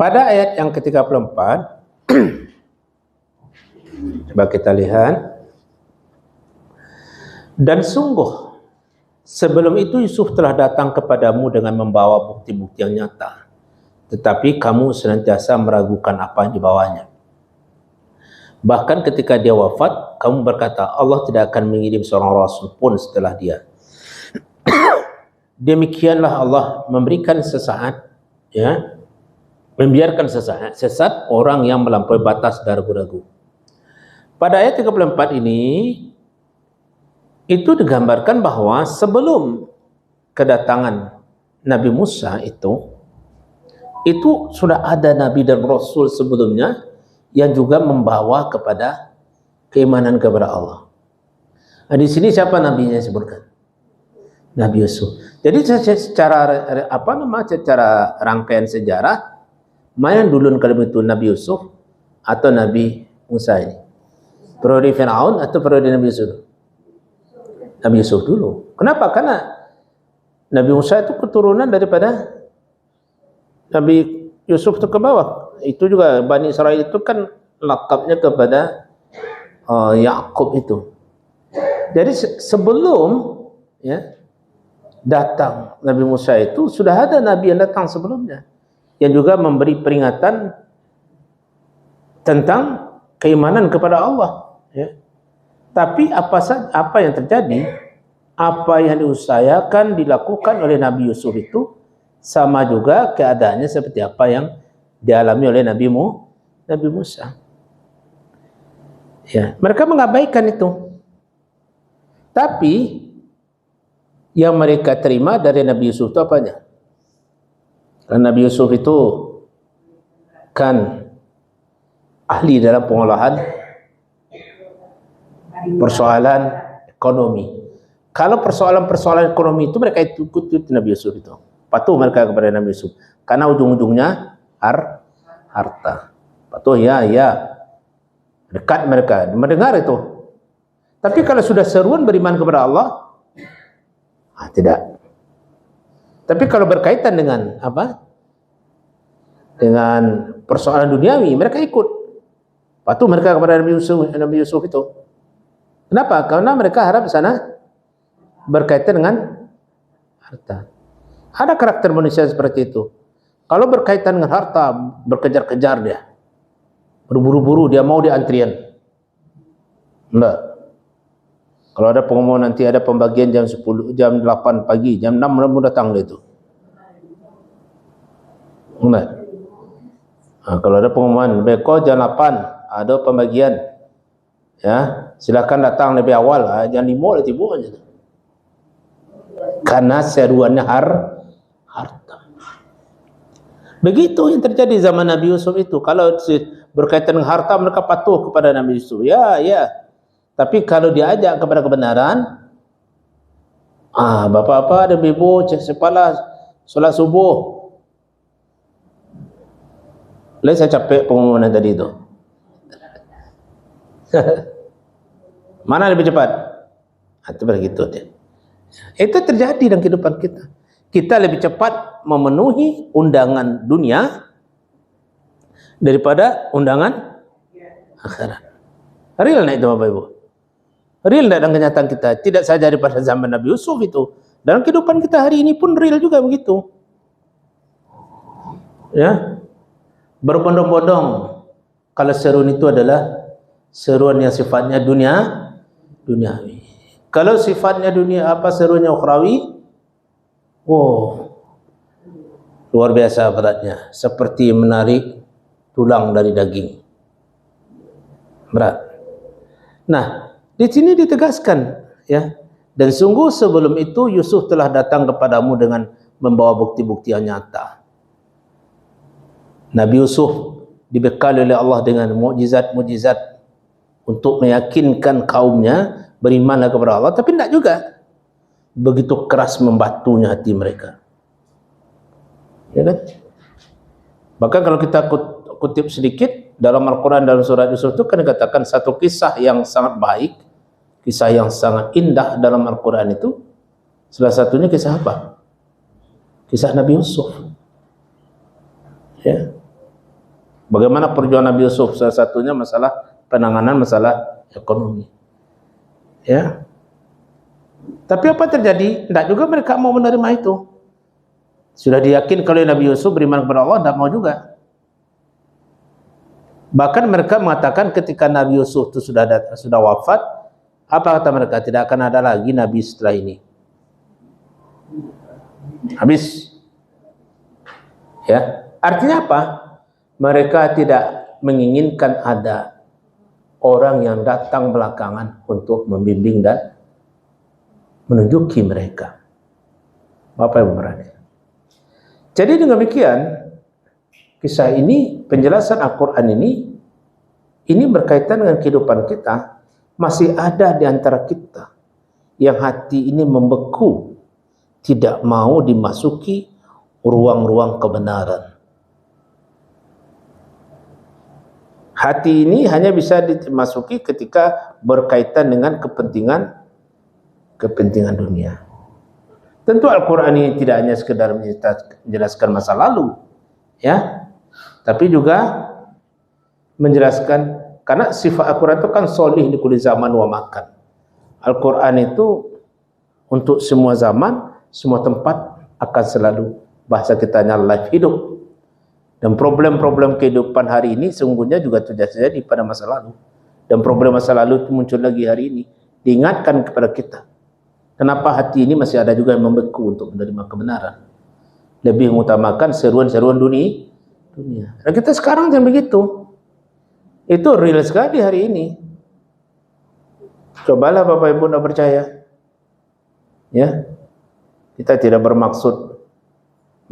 Pada ayat yang ke-34, coba kita lihat. Dan sungguh sebelum itu Yusuf telah datang kepadamu dengan membawa bukti-bukti yang nyata, tetapi kamu senantiasa meragukan apa yang dibawanya. Bahkan ketika dia wafat, kamu berkata, Allah tidak akan mengirim seorang rasul pun setelah dia. Demikianlah Allah memberikan sesaat, ya, membiarkan sesat orang yang melampaui batas dan ragu-ragu. Pada ayat 34 ini itu digambarkan bahwa sebelum kedatangan Nabi Musa itu sudah ada Nabi dan Rasul sebelumnya yang juga membawa kepada keimanan kepada Allah. Nah, di sini siapa nabinya disebutkan? Nabi Yusuf. Jadi secara secara rangkaian sejarah, mana yang duluan kalau itu Nabi Yusuf atau Nabi Musa ini? Periode Fir'aun atau periode Nabi Yusuf? Nabi Yusuf dulu. Kenapa? Karena Nabi Musa itu keturunan daripada Nabi Yusuf itu ke bawah. Itu juga Bani Israel itu kan lakabnya kepada Yakub itu. Jadi sebelum ya datang Nabi Musa itu sudah ada Nabi yang datang sebelumnya yang juga memberi peringatan tentang keimanan kepada Allah. Ya. Tapi apa yang terjadi, apa yang diusahakan dilakukan oleh Nabi Yusuf itu sama juga keadaannya seperti apa yang dialami oleh Nabi Musa. Ya, mereka mengabaikan itu. Tapi yang mereka terima dari Nabi Yusuf itu apanya? Karena Nabi Yusuf itu kan ahli dalam pengolahan persoalan ekonomi. Kalau persoalan ekonomi itu mereka ikut Nabi Yusuf itu. Patuh mereka kepada Nabi Yusuf. Karena ujung-ujungnya harta. Patuh ya. Dekat mereka mendengar itu. Tapi kalau sudah seruan beriman kepada Allah, tidak. Tapi kalau berkaitan dengan apa? Dengan persoalan duniawi, mereka ikut. Patuh mereka kepada Nabi Yusuf itu. Kenapa? Karena mereka harap sana berkaitan dengan harta. Ada karakter manusia seperti itu. Kalau berkaitan dengan harta, berkejar-kejar dia. Berburu-buru, dia mau di antrian. Enggak. Kalau ada pengumuman nanti ada pembagian jam 10, jam 8 pagi, jam 6 mau datang dia itu. Enggak. Nah, kalau ada pengumuman, beko jam 8 ada pembagian. Ya, silakan datang lebih awal, jam 5 udah tiba aja. Karena seruannya harta. Begitu yang terjadi zaman Nabi Yusuf itu. Kalau berkaitan dengan harta, mereka patuh kepada Nabi Yusuf. Ya. Tapi kalau diajak kepada kebenaran, bapak-bapak dan ibu cek kepala solat subuh. Saya capek pengumuman tadi itu. Mana lebih cepat? Itu begitu dia. Itu terjadi dalam kehidupan kita. Kita lebih cepat memenuhi undangan dunia daripada undangan akhirat. Real itu Bapak Ibu. Real dalam kenyataan kita. Tidak saja daripada zaman Nabi Yusuf itu. Dalam kehidupan kita hari ini pun real juga begitu. Ya. Berbondong-bondong. Kalau seruan itu adalah seruan yang sifatnya duniawi. Kalau sifatnya seruannya ukhrawi, luar biasa beratnya, seperti menarik tulang dari daging. Berat. Nah, di sini ditegaskan, ya. Dan sungguh sebelum itu Yusuf telah datang kepadamu dengan membawa bukti-bukti yang nyata. Nabi Yusuf dibekali oleh Allah dengan mukjizat-mukjizat untuk meyakinkan kaumnya berimanlah kepada Allah, tapi tidak juga begitu keras membatunya hati mereka. Ya kan? Bahkan kalau kita kutip sedikit dalam Al-Quran, dalam surat Yusuf itu kan dikatakan satu kisah yang sangat baik, kisah yang sangat indah dalam Al-Quran itu, salah satunya kisah apa? Kisah Nabi Yusuf. Ya. Bagaimana perjuangan Nabi Yusuf? Salah satunya masalah penanganan masalah ekonomi. Ya. Tapi apa terjadi? Tidak juga mereka mau menerima itu. Sudah diyakin kalau Nabi Yusuf beriman kepada Allah, tidak mau juga. Bahkan mereka mengatakan ketika Nabi Yusuf itu sudah wafat, apa kata mereka? Tidak akan ada lagi Nabi setelah ini. Habis. Ya. Artinya apa? Mereka tidak menginginkan ada orang yang datang belakangan untuk membimbing dan menunjuki mereka. Bapak Ibu berani. Jadi dengan demikian, kisah ini, penjelasan Al-Quran ini berkaitan dengan kehidupan kita. Masih ada di antara kita yang hati ini membeku, tidak mau dimasuki ruang-ruang kebenaran. Hati ini hanya bisa dimasuki ketika berkaitan dengan kepentingan dunia. Tentu Al-Quran ini tidak hanya sekedar menjelaskan masa lalu, ya, tapi juga menjelaskan, karena sifat Al-Quran itu kan solih di kulli zaman wa makan. Al-Quran itu untuk semua zaman, semua tempat akan selalu, bahasa kitanya life, hidup. Dan problem-problem kehidupan hari ini sungguhnya juga terjadi pada masa lalu. Dan problem masa lalu itu muncul lagi hari ini. Diingatkan kepada kita. Kenapa hati ini masih ada juga yang membeku untuk menerima kebenaran. Lebih mengutamakan seruan-seruan dunia. Dan kita sekarang jangan begitu. Itu real sekali hari ini. Cobalah Bapak Ibu tidak percaya. Ya, kita tidak bermaksud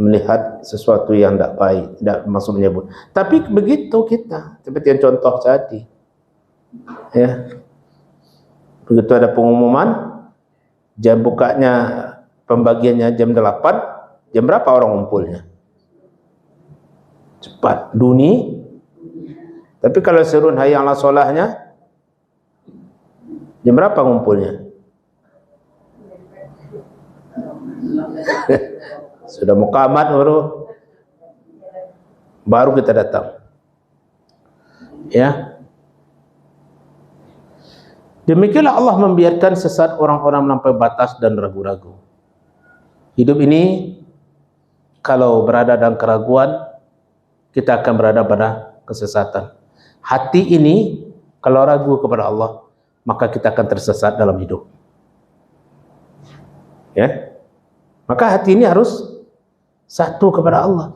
melihat sesuatu yang tidak baik, tidak maksud menyebut. Tapi begitu kita, seperti yang contoh tadi. Ya. Begitu ada pengumuman, jam bukanya, pembagiannya jam 8, jam berapa orang ngumpulnya? Cepat, duni. Tapi kalau seruan hayya 'alas sholahnya, jam berapa ngumpulnya? Sudah muqamat baru kita datang. Ya. Demikianlah Allah membiarkan sesat orang-orang melampaui batas dan ragu-ragu. Hidup ini kalau berada dalam keraguan, kita akan berada pada kesesatan. Hati ini kalau ragu kepada Allah, maka kita akan tersesat dalam hidup. Ya. Maka hati ini harus satu kepada Allah.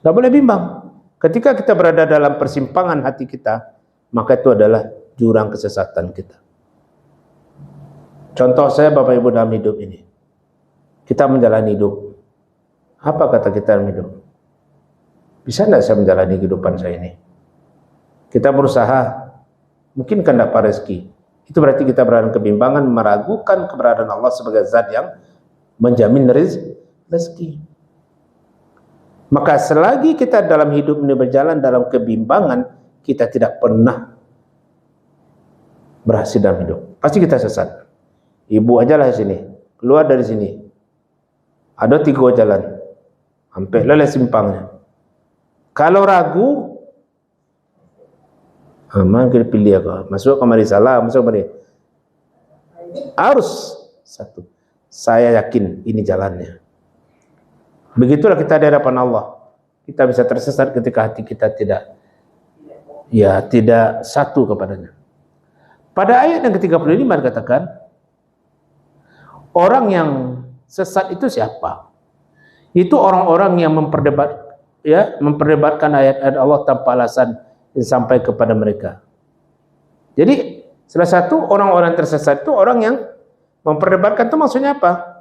Tidak boleh bimbang. Ketika kita berada dalam persimpangan hati kita, maka itu adalah jurang kesesatan kita. Contoh saya Bapak Ibu dalam hidup ini. Kita menjalani hidup. Apa kata kita dalam hidup? Bisa tidak saya menjalani kehidupan saya ini? Kita berusaha, mungkin kan dapat rezeki. Itu berarti kita berada dalam kebimbangan, meragukan keberadaan Allah sebagai zat yang menjamin rezeki. Maka selagi kita dalam hidup ini berjalan dalam kebimbangan, kita tidak pernah berhasil dalam hidup. Pasti kita sesat. Ibu aja lah di sini, keluar dari sini, ada 3 jalan, sampai lelah simpangnya. Kalau ragu, mana kita pilih apa? Masuk kemari salah, masuk kemari. Harus satu. Saya yakin ini jalannya. Begitulah kita di hadapan Allah. Kita bisa tersesat ketika hati kita tidak satu kepadanya. Pada ayat yang ke-35 dikatakan, orang yang sesat itu siapa? Itu orang-orang yang memperdebatkan ayat-ayat Allah tanpa alasan yang sampai kepada mereka. Jadi salah satu orang-orang tersesat itu orang yang memperdebatkan, itu maksudnya apa?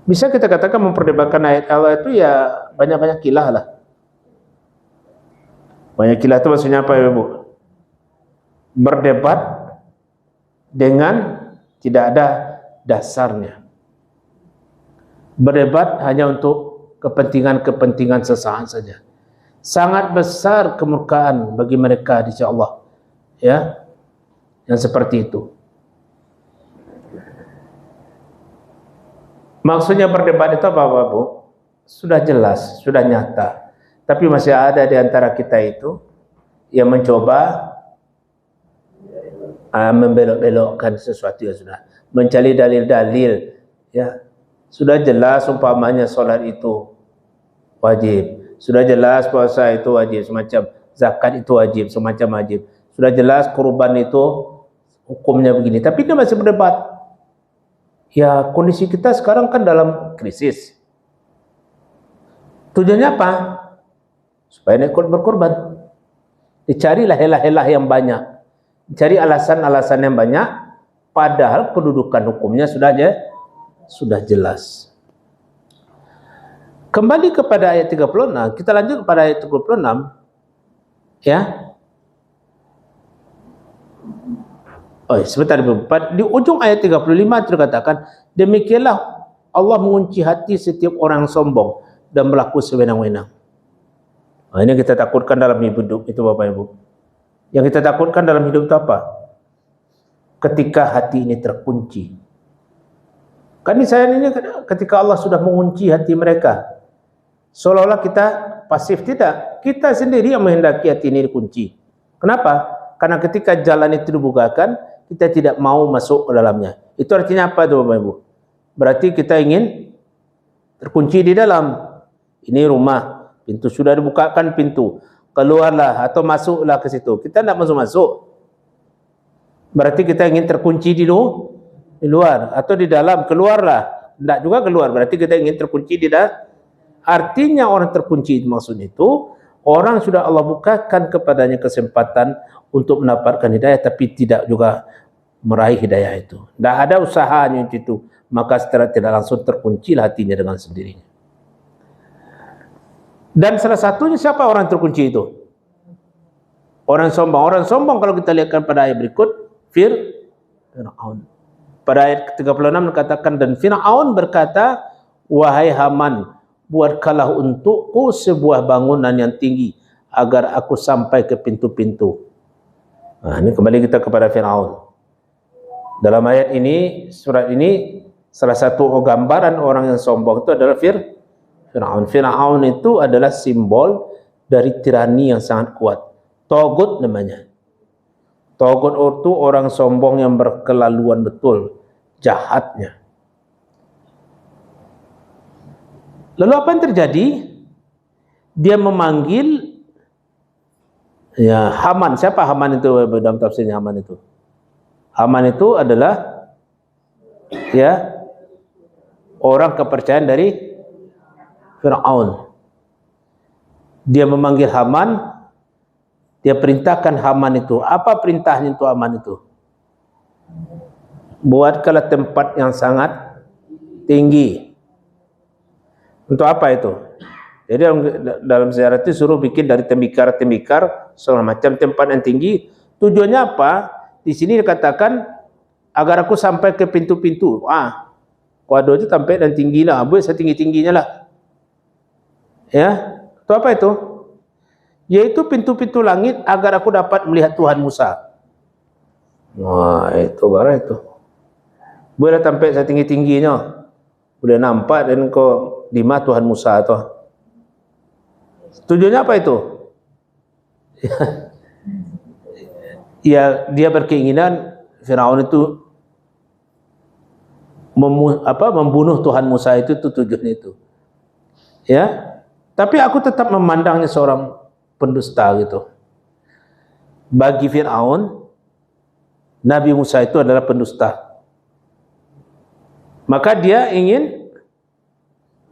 Bisa kita katakan memperdebatkan ayat Allah itu ya banyak-banyak kilah lah. Banyak kilah itu maksudnya apa ya Bu? Berdebat dengan tidak ada dasarnya. Berdebat hanya untuk kepentingan-kepentingan sesaat saja. Sangat besar kemurkaan bagi mereka di sisi Allah. Ya. Yang seperti itu. Maksudnya berdebat itu apa Bu? Sudah jelas, sudah nyata. Tapi masih ada di antara kita itu yang mencoba membelok-belokkan sesuatu yang sudah, mencari dalil-dalil, ya. Sudah jelas umpamanya solat itu wajib, sudah jelas puasa itu wajib semacam, zakat itu wajib semacam wajib, sudah jelas kurban itu hukumnya begini, tapi dia masih berdebat. Ya, kondisi kita sekarang kan dalam krisis. Tujuannya apa? Supaya ikut berkorban. Dicari helah-helah yang banyak, cari alasan-alasan yang banyak, padahal kedudukan hukumnya sudah jelas. Kembali kepada ayat 36, kita lanjut kepada ayat 36, ya. Oh, sebentar, di ujung ayat 35 terkatakan, demikianlah Allah mengunci hati setiap orang sombong dan berlaku sewenang-wenang. Nah, ini kita takutkan dalam hidup itu, Bapak Ibu. Yang kita takutkan dalam hidup itu apa? Ketika hati ini terkunci. Kan ini ketika Allah sudah mengunci hati mereka, seolah-olah kita pasif. Tidak, kita sendiri yang menghendaki hati ini dikunci. Kenapa? Karena ketika jalan itu dibukakan, kita tidak mau masuk ke dalamnya. Itu artinya apa itu, Bapak Ibu? Berarti kita ingin terkunci di dalam. Ini rumah, pintu sudah dibukakan, pintu, keluarlah atau masuklah ke situ. Kita tidak masuk-masuk. Berarti kita ingin terkunci di luar atau di dalam, keluarlah. Tidak juga keluar, berarti kita ingin terkunci di dalam. Artinya orang terkunci maksudnya itu orang sudah Allah bukakan kepadanya kesempatan untuk mendapatkan hidayah, tapi tidak juga meraih hidayah itu. Tidak ada usahanya itu, maka secara tidak langsung terkuncilah hatinya dengan sendirinya. Dan salah satunya siapa orang terkunci itu? Orang sombong. Orang sombong kalau kita lihatkan pada ayat berikut, Fir'aun. Pada ayat 36 dikatakan, dan Fir'aun berkata, wahai Haman, buatkanlah untukku sebuah bangunan yang tinggi agar aku sampai ke pintu-pintu. Nah, ini kembali kita kepada Fir'aun. Dalam ayat ini, surat ini, salah satu gambaran orang yang sombong itu adalah Fir'aun. Fir'aun itu adalah simbol dari tirani yang sangat kuat. Togut namanya. Togut itu orang sombong yang berkelaluan betul, jahatnya. Lalu apa yang terjadi? Dia memanggil Haman. Siapa Haman itu dalam tafsirnya? Haman itu adalah orang kepercayaan dari Fir'aun. Dia memanggil Haman, dia perintahkan Haman itu. Apa perintahnya itu Haman itu? Buatkanlah tempat yang sangat tinggi. Untuk apa itu? Jadi dalam sejarah itu suruh bikin dari tembikar segala macam tempat yang tinggi. Tujuannya apa? Di sini dikatakan agar aku sampai ke pintu-pintu. Kuado itu sampai dan tinggi lah. Buat setinggi-tingginya lah. Ya, itu apa itu? Yaitu pintu-pintu langit agar aku dapat melihat Tuhan Musa. Wah, itu barang itu. Boleh sampai setinggi-tingginya. Boleh nampak dan kau di mana Tuhan Musa itu. Tujuannya apa itu? Ya, dia berkeinginan Firaun itu membunuh Tuhan Musa itu tujuannya itu. Ya. Tapi aku tetap memandangnya seorang pendusta gitu. Bagi Firaun, Nabi Musa itu adalah pendusta. Maka dia ingin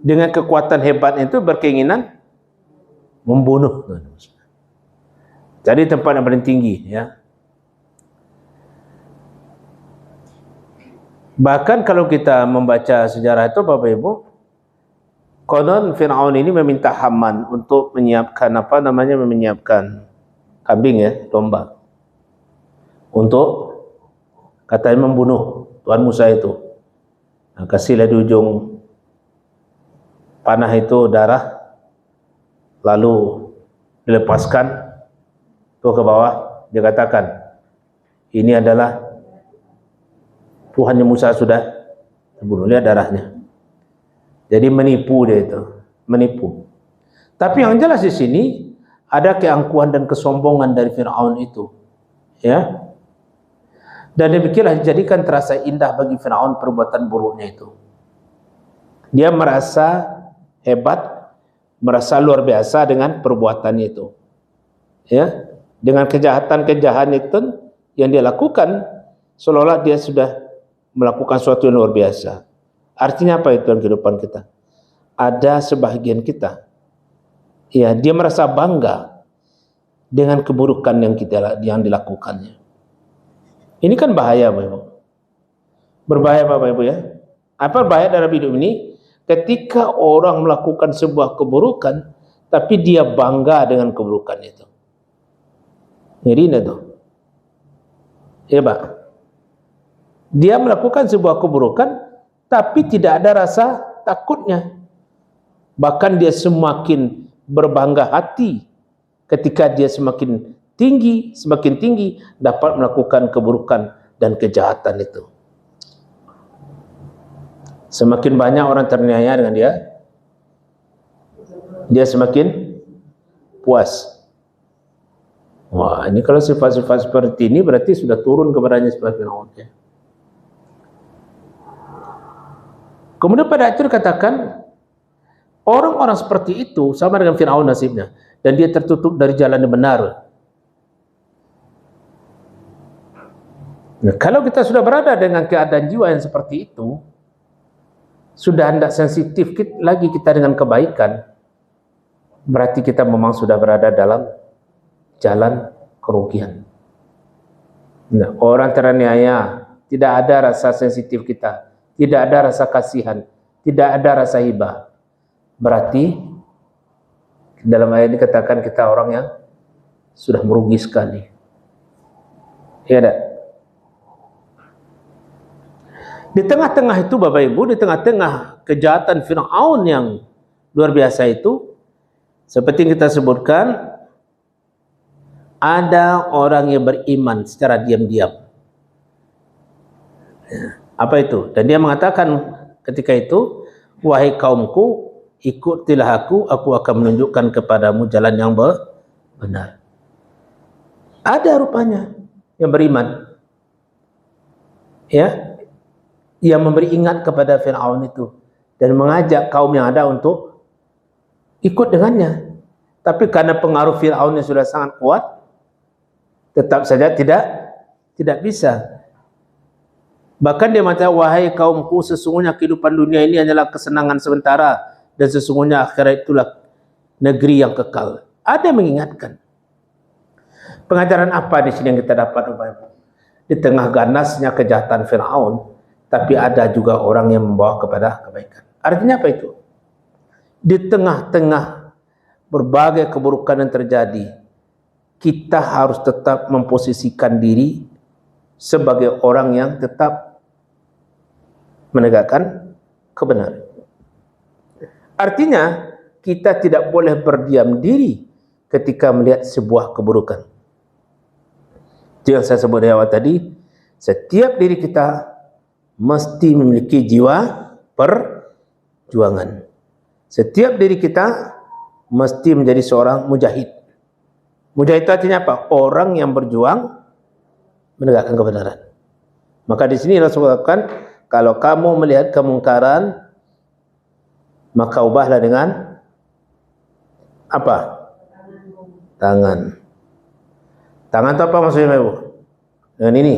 dengan kekuatan hebat itu berkeinginan membunuh Nabi Musa. Jadi tempat yang paling tinggi, ya. Bahkan kalau kita membaca sejarah itu, Bapak Ibu, konon Fir'aun ini meminta Haman untuk menyiapkan menyiapkan kambing, ya, domba, untuk katanya membunuh Tuhan Musa itu. Nah, kasihlah di ujung panah itu darah, lalu dilepaskan tuh ke bawah. Dia katakan, ini adalah Tuhannya Musa sudah terbunuh. Lihat darahnya. Jadi menipu dia itu, menipu. Tapi yang jelas di sini ada keangkuhan dan kesombongan dari Firaun itu, ya. Dan demikianlah dijadikan terasa indah bagi Firaun perbuatan buruknya itu. Dia merasa hebat, merasa luar biasa dengan perbuatannya itu, ya. Dengan kejahatan-kejahatan itu yang dia lakukan, seolah-olah dia sudah melakukan sesuatu yang luar biasa. Artinya apa itu dalam kehidupan kita? Ada sebahagian kita, ya, dia merasa bangga dengan keburukan yang dilakukannya. Ini kan bahaya, Bapak Ibu. Berbahaya, Bapak Ibu, ya. Apa bahaya dalam hidup ini? Ketika orang melakukan sebuah keburukan, tapi dia bangga dengan keburukan itu. Ngeri itu. Ya, Pak. Dia melakukan sebuah keburukan, tapi tidak ada rasa takutnya. Bahkan dia semakin berbangga hati ketika dia semakin tinggi dapat melakukan keburukan dan kejahatan itu. Semakin banyak orang terniaya dengan dia semakin puas. Wah, ini kalau sifat-sifat seperti ini berarti sudah turun kepadanya sifat Firaun. Kemudian pada akhir katakan, orang-orang seperti itu sama dengan Firaun nasibnya, dan dia tertutup dari jalan yang benar. Nah, kalau kita sudah berada dengan keadaan jiwa yang seperti itu, sudah hendak sensitif lagi kita dengan kebaikan, berarti kita memang sudah berada dalam jalan kerugian. Nah, orang teraniaya, tidak ada rasa sensitif kita, tidak ada rasa kasihan, tidak ada rasa hibah. Berarti dalam ayat ini katakan kita orang yang sudah merugi sekali. Ya, ada. Di tengah-tengah itu, Bapak Ibu, di tengah-tengah kejahatan Firaun yang luar biasa itu, seperti yang kita sebutkan, ada orang yang beriman secara diam-diam. Apa itu? Dan dia mengatakan ketika itu, wahai kaumku, ikutilah aku akan menunjukkan kepadamu jalan yang benar. Ada rupanya yang beriman, ya, yang memberi ingat kepada Firaun itu dan mengajak kaum yang ada untuk ikut dengannya. Tapi karena pengaruh Firaun yang sudah sangat kuat, tetap saja tidak bisa. Bahkan dia mengatakan, wahai kaumku, sesungguhnya kehidupan dunia ini hanyalah kesenangan sementara, dan sesungguhnya akhirat itulah negeri yang kekal. Ada yang mengingatkan. Pengajaran apa di sini yang kita dapat, Bapak Ibu? Di tengah ganasnya kejahatan Firaun, tapi ada juga orang yang membawa kepada kebaikan. Artinya apa itu? Di tengah-tengah berbagai keburukan yang terjadi, kita harus tetap memposisikan diri sebagai orang yang tetap menegakkan kebenaran. Artinya, kita tidak boleh berdiam diri ketika melihat sebuah keburukan. Itu yang saya sebut di awal tadi, setiap diri kita mesti memiliki jiwa perjuangan. Setiap diri kita mesti menjadi seorang mujahid. Mujahid itu artinya apa? Orang yang berjuang menegakkan kebenaran. Maka di sini Rasulullah katakan, kalau kamu melihat kemungkaran, maka ubahlah dengan apa? Tangan. Tangan itu apa maksudnya, Ibu? Dengan ini,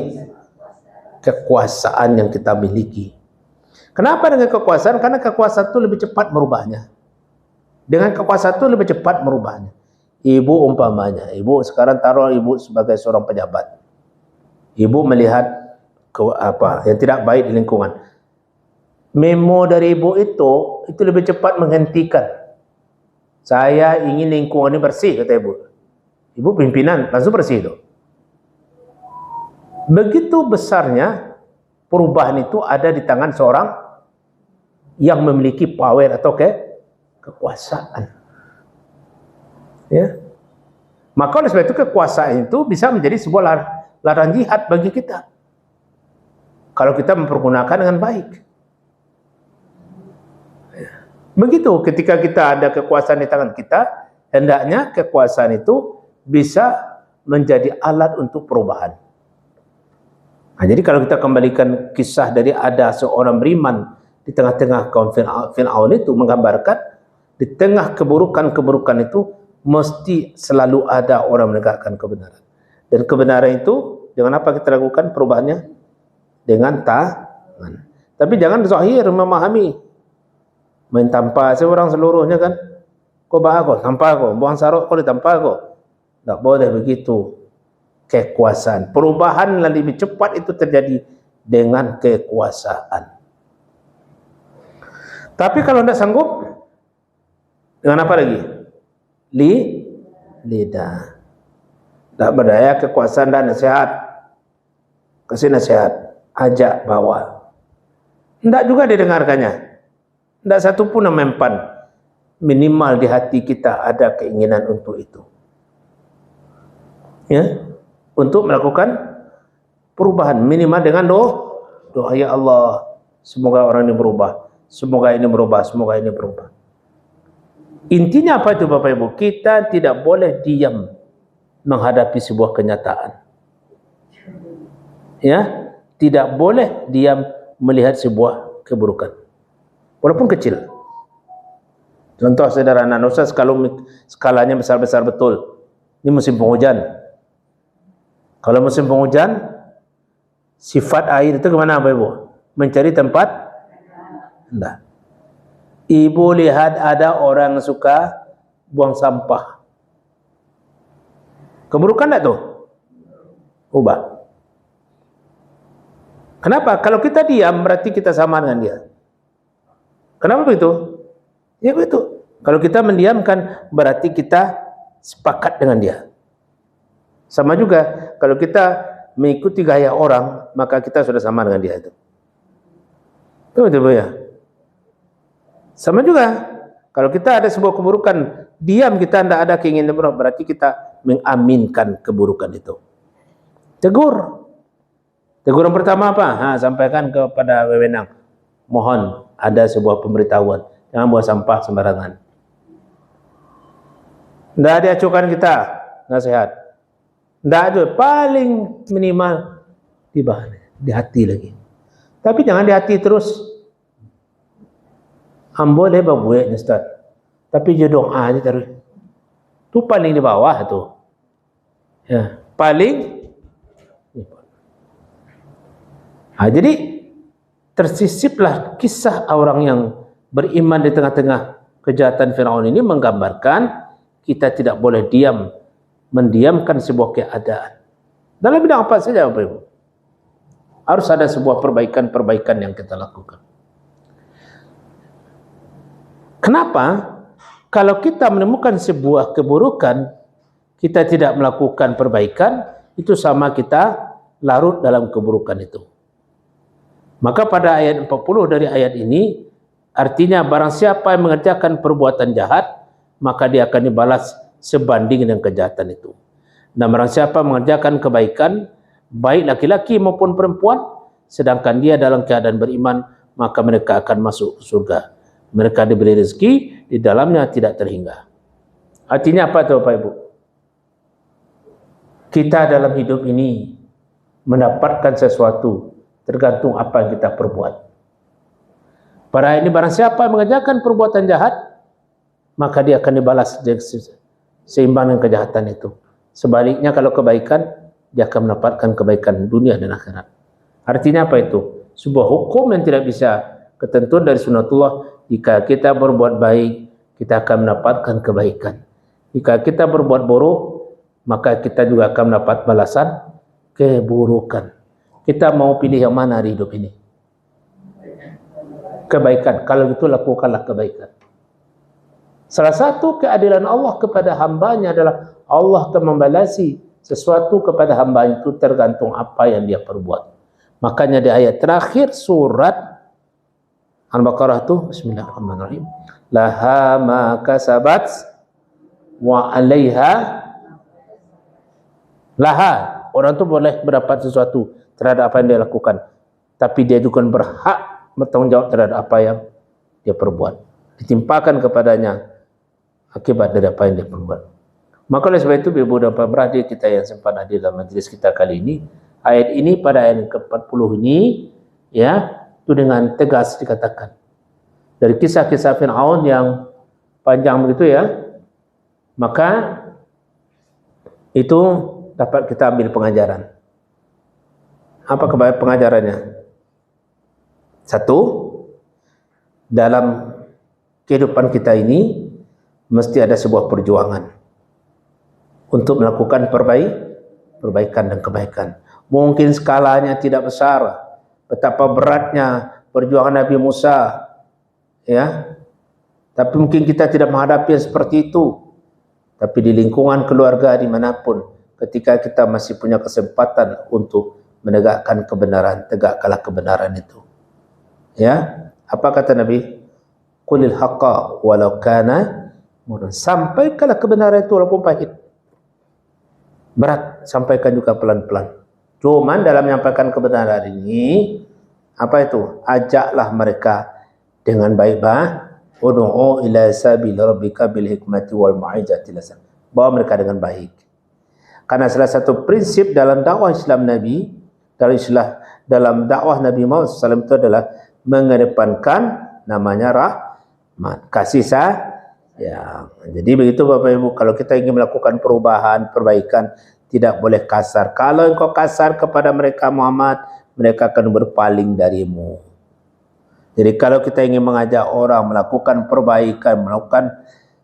kekuasaan yang kita miliki. Kenapa dengan kekuasaan? Karena kekuasaan itu lebih cepat merubahnya. Dengan kekuasaan itu lebih cepat merubahnya. Ibu umpamanya, ibu sekarang taruh ibu sebagai seorang pejabat. Ibu melihat apa yang tidak baik di lingkungan. Memo dari ibu itu lebih cepat menghentikan. Saya ingin lingkungan ini bersih, kata ibu. Ibu pimpinan, langsung bersih itu. Begitu besarnya perubahan itu ada di tangan seorang yang memiliki power atau kekuasaan. Ya. Maka oleh sebab itu kekuasaan itu bisa menjadi sebuah ladang jihad bagi kita. Kalau kita mempergunakan dengan baik. Begitu ketika kita ada kekuasaan di tangan kita, hendaknya kekuasaan itu bisa menjadi alat untuk perubahan. Nah, jadi kalau kita kembalikan kisah dari ada seorang beriman di tengah-tengah kaum Fir'aun itu, menggambarkan di tengah keburukan-keburukan itu mesti selalu ada orang menegakkan kebenaran. Dan kebenaran itu dengan apa kita lakukan perubahannya? Dengan tangan. Tapi jangan zahir memahami. Main tampar seorang seluruhnya kan. Kau bahas kau, tampar kau, buang saruk kau ditampar kau. Tak boleh begitu. Kekuasaan. Perubahan yang lebih cepat itu terjadi dengan kekuasaan. Tapi kalau tidak sanggup, dengan apa lagi? Lidah. Tak berdaya kekuasaan dan nasihat. Kasih nasihat. Ajak bawa. Tidak juga didengarkannya. Tidak satu pun yang mempan. Minimal di hati kita ada keinginan untuk itu. Ya, untuk melakukan perubahan minimal dengan doa, ya Allah, semoga orang ini berubah, semoga ini berubah, semoga ini berubah. Intinya apa itu Bapak Ibu? Kita tidak boleh diam menghadapi sebuah kenyataan. Ya, tidak boleh diam melihat sebuah keburukan, walaupun kecil. Contoh sederhana, tidak usah skalanya besar-besar betul. Ini musim penghujan. Kalau musim penghujan, sifat air itu kemana Bapak Ibu? Mencari tempat? Tidak. Ibu lihat ada orang suka buang sampah. Keburukan tak tuh? Ubah. Kenapa? Kalau kita diam berarti kita sama dengan dia. Kenapa begitu? Ya begitu. Kalau kita mendiamkan berarti kita sepakat dengan dia. Sama juga kalau kita mengikuti gaya orang, maka kita sudah sama dengan dia itu. Betul ya? Sama juga kalau kita ada sebuah keburukan, diam kita tidak ada keinginan berubah, berarti kita mengaminkan keburukan itu. Tegur. Teguran pertama apa? Sampaikan kepada wewenang. Mohon ada sebuah pemberitahuan. Jangan buang sampah sembarangan. Tidak ada acukan kita. Nasihat. Tidak ada. Paling minimal di hati lagi. Tapi jangan di hati terus. Boleh babuek Ustaz. Tapi je doa aja terus. Itu paling di bawah tu. Ya, paling. Jadi tersisiplah kisah orang yang beriman di tengah-tengah kejahatan Firaun ini menggambarkan kita tidak boleh mendiamkan sebuah keadaan. Dalam bidang apa saja Bapak Ibu. Harus ada sebuah perbaikan-perbaikan yang kita lakukan. Kenapa? Kalau kita menemukan sebuah keburukan, kita tidak melakukan perbaikan, itu sama kita larut dalam keburukan itu. Maka pada ayat 40 dari ayat ini, artinya barang siapa yang mengerjakan perbuatan jahat, maka dia akan dibalas sebanding dengan kejahatan itu. Dan barang siapa mengerjakan kebaikan, baik laki-laki maupun perempuan, sedangkan dia dalam keadaan beriman, maka mereka akan masuk surga. Mereka diberi rezeki, di dalamnya tidak terhingga. Artinya apa itu Bapak Ibu? Kita dalam hidup ini mendapatkan sesuatu tergantung apa yang kita perbuat. Pada ini barang siapa yang mengerjakan perbuatan jahat, maka dia akan dibalas seimbang dengan kejahatan itu. Sebaliknya kalau kebaikan, dia akan mendapatkan kebaikan dunia dan akhirat. Artinya apa itu? Sebuah hukum yang tidak bisa, ketentuan dari sunnatullah. Jika kita berbuat baik, kita akan mendapatkan kebaikan. Jika kita berbuat buruk, maka kita juga akan mendapat balasan keburukan. Kita mau pilih yang mana di hidup ini? Kebaikan. Kalau itu lakukanlah kebaikan. Salah satu keadilan Allah kepada hambanya adalah Allah akan membalasi sesuatu kepada hamba itu tergantung apa yang dia perbuat. Makanya di ayat terakhir surat Al-Baqarah itu, bismillahirrahmanirrahim. Laha ma kasabat wa 'alaiha laha. Orang itu boleh mendapat sesuatu terhadap apa yang dia lakukan, tapi dia juga berhak bertanggung jawab terhadap apa yang dia perbuat. ditimpakan kepadanya akibat dari apa yang dia perbuat. Maka oleh sebab itu, ibu dan bapak beradik kita yang sempat hadir dalam majlis kita kali ini, ayat ini pada ayat ke-40 ini, ya, itu dengan tegas dikatakan. Dari kisah-kisah Fir'aun yang panjang begitu ya, maka itu dapat kita ambil pengajaran. Apa pengajarannya? Satu, dalam kehidupan kita ini mesti ada sebuah perjuangan untuk melakukan perbaikan dan kebaikan. Mungkin skalanya tidak besar, betapa beratnya perjuangan Nabi Musa, ya. Tapi mungkin kita tidak menghadapi yang seperti itu. Tapi di lingkungan keluarga dimanapun, ketika kita masih punya kesempatan untuk menegakkan kebenaran, tegakkanlah kebenaran itu. Ya, apa kata Nabi? Qulil haqqa walau kana murran. Sampaikanlah kebenaran itu walaupun pahit. Berat, sampaikan juga pelan-pelan. Cuman dalam menyampaikan kebenaran ini, apa itu? Ajaklah mereka dengan baik-baik. Ud'u ila sabil rabbika bil hikmati wal mau'izatil hasanah. Bawa mereka dengan baik. Karena salah satu prinsip dalam dakwah Islam Nabi, dalam dakwah Nabi Muhammad SAW itu adalah mengedepankan namanya rahmat, kasih sayang. Jadi begitu Bapak Ibu, kalau kita ingin melakukan perubahan, perbaikan, tidak boleh kasar. Kalau engkau kasar kepada mereka Muhammad, mereka akan berpaling darimu. Jadi kalau kita ingin mengajak orang melakukan perbaikan,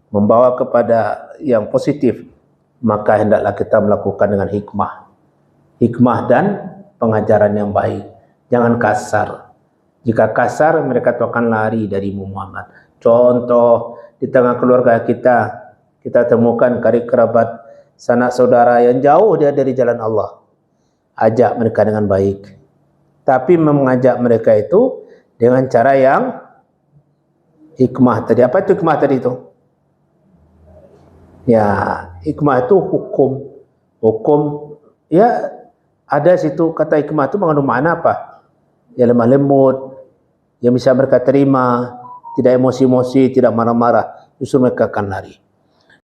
membawa kepada yang positif, maka hendaklah kita melakukan dengan hikmah dan pengajaran yang baik. Jangan kasar. Jika kasar, mereka akan lari dari Muhammad. Contoh, di tengah keluarga kita temukan karib kerabat, sanak saudara yang jauh dia dari jalan Allah. Ajak mereka dengan baik. Tapi mengajak mereka itu dengan cara yang hikmah tadi. Apa itu hikmah tadi itu? Ya, hikmah itu hukum, ya, ada situ kata hikmah itu mengandung makna apa? Ya, lemah lembut, yang bisa mereka terima, tidak emosi-emosi, tidak marah-marah, justru mereka akan lari.